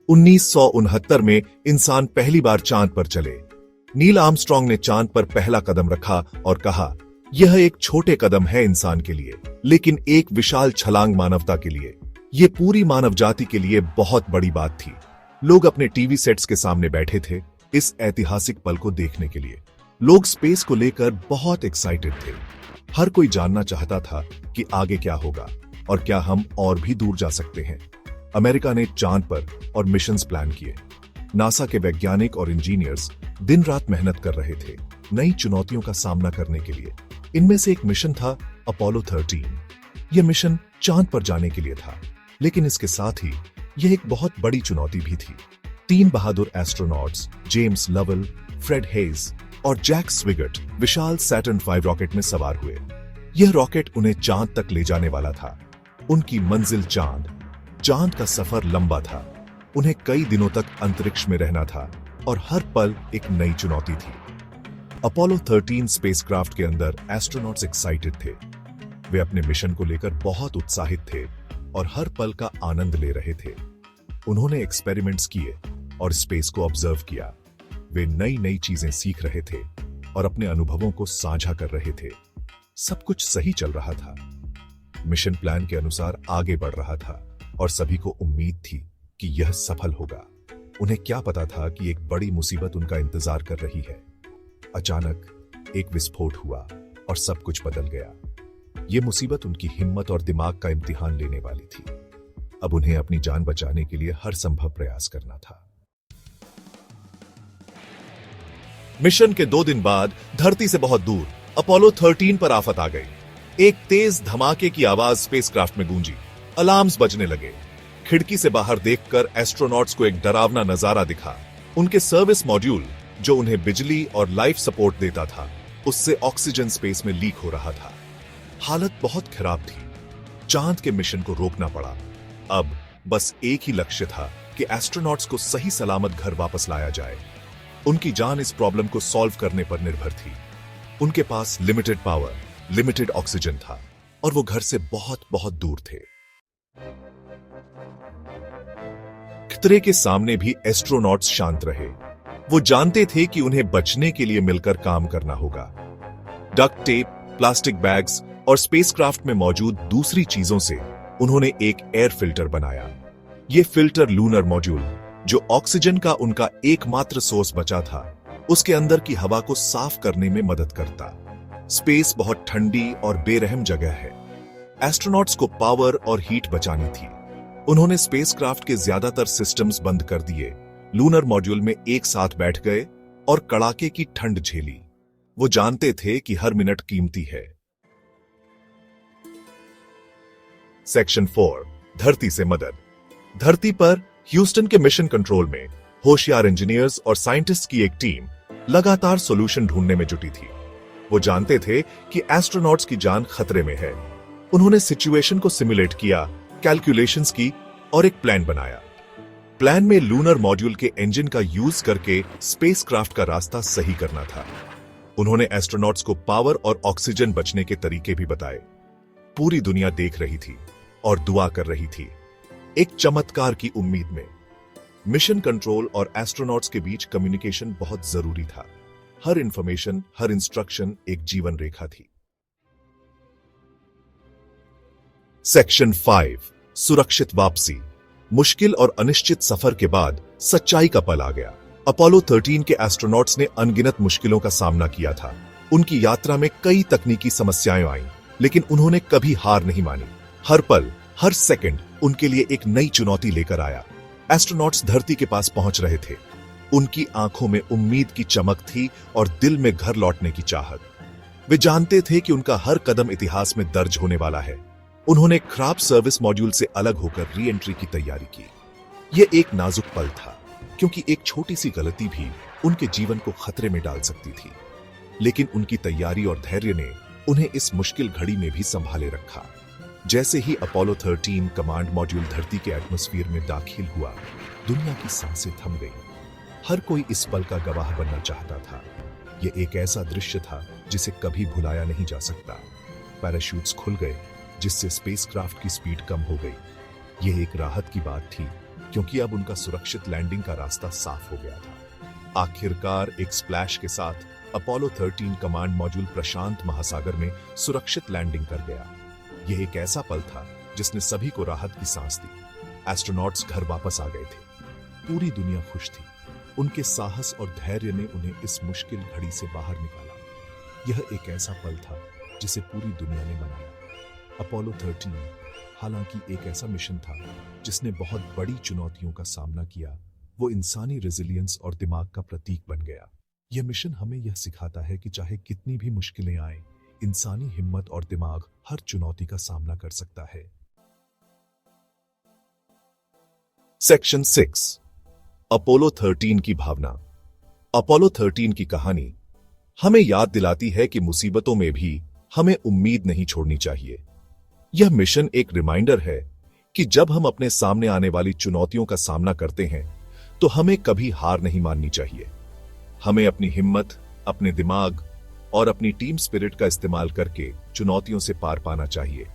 1969 में इंसान पहली बार चांद पर चले। नील आर्मस्ट्रॉन्ग ने चांद पर पहला कदम रखा और कहा, यह एक छोटे कदम है इंसान के लिए, लेकिन एक विशाल छलांग मानवता के लिए। यह पूरी मानव जाति के लिए बहुत बड़ी बात थी। लोग अपने टीवी सेट्स के सामने बैठे थे इस ऐतिहासिक पल को देखने के लिए। लोग स्पेस को लेकर बहुत एक्साइटेड थे। हर कोई जानना चाहता था कि आगे क्या होगा और क्या हम और भी दूर जा सकते हैं। अमेरिका ने चांद पर और मिशंस प्लान किए। नासा के वैज्ञानिक और इंजीनियर्स दिन रात मेहनत कर रहे थे नई चुनौतियों का सामना करने के लिए। इनमें से एक मिशन था अपोलो 13। यह मिशन चांद पर जाने के लिए था, लेकिन इसके साथ ही यह एक बहुत बड़ी चुनौती भी थी। 3 बहादुर astronauts James Lovell, Fred Haise और जैक स्विगर्ट विशाल सैटर्न 5 रॉकेट में सवार हुए। यह रॉकेट उन्हें चांद तक ले जाने वाला था। उनकी मंजिल चांद का सफर लंबा था। उन्हें कई दिनों तक अंतरिक्ष में रहना था और हर पल एक नई चुनौती थी। अपोलो 13 स्पेसक्राफ्ट के अंदर एस्ट्रोनॉट्स एक्साइटेड थे। वे अपने मिशन को लेकर बहुत उत्साहित थे और हर पल का आनंद ले रहे थे। उन्होंने एक्सपेरिमेंट्स किए और स्पेस को ऑब्जर्व किया। वे नई नई चीजें सीख रहे थे और अपने अनुभवों को साझा कर रहे थे। सब कुछ सही चल रहा था। मिशन प्लान के अनुसार आगे बढ़ रहा था और सभी को उम्मीद थी कि यह सफल होगा। उन्हें क्या पता था कि एक बड़ी मुसीबत उनका इंतजार कर रही है। अचानक एक विस्फोट हुआ और सब कुछ बदल गया। यह मुसीबत उनकी हिम्मत और दिमाग का इम्तिहान लेने वाली थी। अब उन्हें अपनी जान बचाने के लिए हर संभव प्रयास करना था। मिशन के 2 दिन बाद धरती से बहुत दूर अपोलो 13 पर आफत आ गई। एक तेज धमाके की आवाज स्पेसक्राफ्ट में गूंजी। अलार्म्स बजने लगे। खिड़की से बाहर देखकर एस्ट्रोनॉट्स को एक डरावना नजारा दिखा। उनके सर्विस मॉड्यूल, जो उन्हें बिजली और लाइफ सपोर्ट देता था, उससे ऑक्सीजन स्पेस में लीक हो रहा था। हालत बहुत खराब थी। चांद के मिशन को रोकना पड़ा। अब बस एक ही लक्ष्य था कि एस्ट्रोनॉट्स को सही सलामत घर वापस लाया जाए। उनकी जान इस प्रॉब्लम को सॉल्व करने पर निर्भर थी। उनके पास लिमिटेड पावर, लिमिटेड ऑक्सीजन था और वो घर से बहुत बहुत दूर थे। खतरे के सामने भी एस्ट्रोनॉट्स शांत रहे। वो जानते थे कि उन्हें बचने के लिए मिलकर काम करना होगा। डक्ट टेप, प्लास्टिक बैग्स और स्पेसक्राफ्ट में मौजूद दूसरी चीजों से उन्होंने एक एयर फिल्टर बनाया। ये फिल्टर लूनर मॉड्यूल, जो ऑक्सीजन का उनका एकमात्र सोर्स बचा था, उसके अंदर की हवा को साफ करने में मदद करता। स्पेस बहुत ठंडी और बेरहम जगह है। एस्ट्रोनॉट्स को पावर और हीट बचानी थी। उन्होंने स्पेसक्राफ्ट के ज्यादातर सिस्टम्स बंद कर दिए। लूनर मॉड्यूल में एक साथ बैठ गए और कड़ाके की ठंड झेली। वो जानते थे कि हर मिनट कीमती है। सेक्शन 4, धरती से मदद। धरती पर ह्यूस्टन के मिशन कंट्रोल में होशियार इंजीनियर्स और साइंटिस्ट की एक टीम लगातार सॉल्यूशन ढूंढने में जुटी थी। वो जानते थे कि एस्ट्रोनॉट्स की जान खतरे में है। उन्होंने सिचुएशन को सिमुलेट किया, कैलकुलेशंस की और एक प्लान बनाया। प्लान में लूनर मॉड्यूल के इंजन का यूज करके स्पेसक्राफ्ट का रास्ता सही करना था। उन्होंने एस्ट्रोनॉट्स को पावर और ऑक्सीजन बचने के तरीके भी बताए। पूरी दुनिया देख रही थी और दुआ कर रही थी, एक चमत्कार की उम्मीद में। मिशन कंट्रोल और एस्ट्रोनॉट्स के बीच कम्युनिकेशन बहुत जरूरी था। हर इंफॉर्मेशन, हर इंस्ट्रक्शन एक जीवन रेखा थी। सेक्शन 5, सुरक्षित वापसी। मुश्किल और अनिश्चित सफर के बाद सच्चाई का पल आ गया। अपोलो 13 के एस्ट्रोनॉट्स ने अनगिनत मुश्किलों का सामना किया था। उनकी यात्रा में कई तकनीकी समस्याएं आईं, लेकिन उन्होंने कभी हार नहीं मानी। हर पल, हर सेकंड उनके लिए एक नई चुनौती लेकर आया। एस्ट्रोनॉट्स धरती के पास पहुंच रहे थे। उनकी आंखों में उम्मीद की चमक थी और दिल में घर लौटने की चाहत। वे जानते थे कि उनका हर कदम इतिहास में दर्ज होने वाला है। उन्होंने खराब सर्विस मॉड्यूल से अलग होकर री एंट्री की तैयारी की। यह एक नाजुक पल था, क्योंकि एक छोटी सी गलती भी उनके जीवन को खतरे में डाल सकती थी। लेकिन उनकी तैयारी और धैर्य ने उन्हें इस मुश्किल घड़ी में भी संभाले रखा। जैसे ही अपोलो 13 कमांड मॉड्यूल धरती के एटमॉस्फेयर में दाखिल हुआ, दुनिया की सांसें थम गई। हर कोई इस पल का गवाह बनना चाहता था। यह एक ऐसा दृश्य था जिसे कभी भुलाया नहीं जा सकता। पैराशूट्स खुल गए, जिससे स्पेसक्राफ्ट की स्पीड कम हो गई। यह एक राहत की बात थी, क्योंकि अब उनका सुरक्षित लैंडिंग का रास्ता साफ हो गया था। आखिरकार एक स्प्लैश के साथ अपोलो 13 कमांड मॉड्यूल प्रशांत महासागर में सुरक्षित लैंडिंग कर गया। यह एक ऐसा पल था जिसने सभी को राहत की सांस दी। एस्ट्रोनॉट्स घर वापस आ गए थे। पूरी दुनिया खुश थी। उनके साहस और धैर्य ने उन्हें इस मुश्किल घड़ी से बाहर निकाला। यह एक ऐसा पल था जिसे पूरी दुनिया ने मनाया। अपोलो 13 हालांकि एक ऐसा मिशन था जिसने बहुत बड़ी चुनौतियों का सामना किया, वो इंसानी रेजिलियंस और दिमाग का प्रतीक बन गया। यह मिशन हमें यह सिखाता है कि चाहे कितनी भी मुश्किलें आए, इंसानी हिम्मत और दिमाग हर चुनौती का सामना कर सकता है। सेक्शन 6 अपोलो 13 की भावना। अपोलो 13 की कहानी हमें याद दिलाती है कि मुसीबतों में भी हमें उम्मीद नहीं छोड़नी चाहिए। यह मिशन एक रिमाइंडर है कि जब हम अपने सामने आने वाली चुनौतियों का सामना करते हैं तो हमें कभी हार नहीं माननी चाहिए। हमें अपनी हिम्मत, अपने दिमाग और अपनी टीम स्पिरिट का इस्तेमाल करके चुनौतियों से पार पाना चाहिए।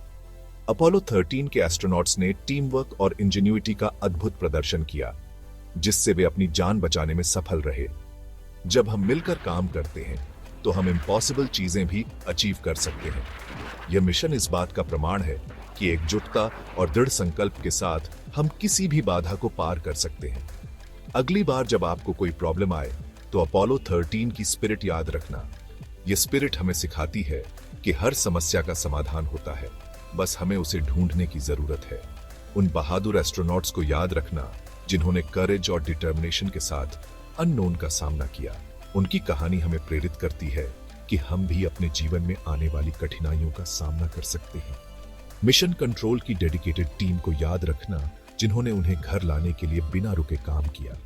अपोलो 13 के एस्ट्रोनॉट्स ने टीम वर्क और इंजेन्युइटी का अद्भुत प्रदर्शन किया, जिससे वे अपनी जान बचाने में सफल रहे। जब हम मिलकर काम करते हैं तो हम इम्पॉसिबल चीजें भी अचीव कर सकते हैं। यह मिशन इस बात का प्रमाण है कि एकजुटता और दृढ़ संकल्प के साथ हम किसी भी बाधा को पार कर सकते हैं। अगली बार जब आपको कोई प्रॉब्लम आए तो अपोलो 13 की स्पिरिट याद रखना। यह स्पिरिट हमें सिखाती है कि हर समस्या का समाधान होता है, बस हमें उसे ढूंढने की जरूरत है। उन बहादुर एस्ट्रोनॉट्स को याद रखना जिन्होंने करेज और डिटर्मिनेशन के साथ अननोन का सामना किया। उनकी कहानी हमें प्रेरित करती है कि हम भी अपने जीवन में आने वाली कठिनाइयों का सामना कर सकते हैं। मिशन कंट्रोल की डेडिकेटेड टीम को याद रखना जिन्होंने उन्हें घर लाने के लिए बिना रुके काम किया।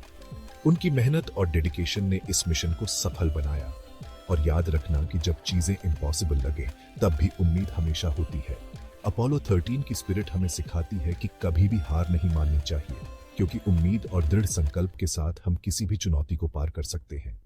उनकी मेहनत और डेडिकेशन ने इस मिशन को सफल बनाया। और याद रखना कि जब चीजें इम्पॉसिबल लगे तब भी उम्मीद हमेशा होती है। अपोलो 13 की स्पिरिट हमें सिखाती है कि कभी भी हार नहीं माननी चाहिए, क्योंकि उम्मीद और दृढ़ संकल्प के साथ हम किसी भी चुनौती को पार कर सकते हैं।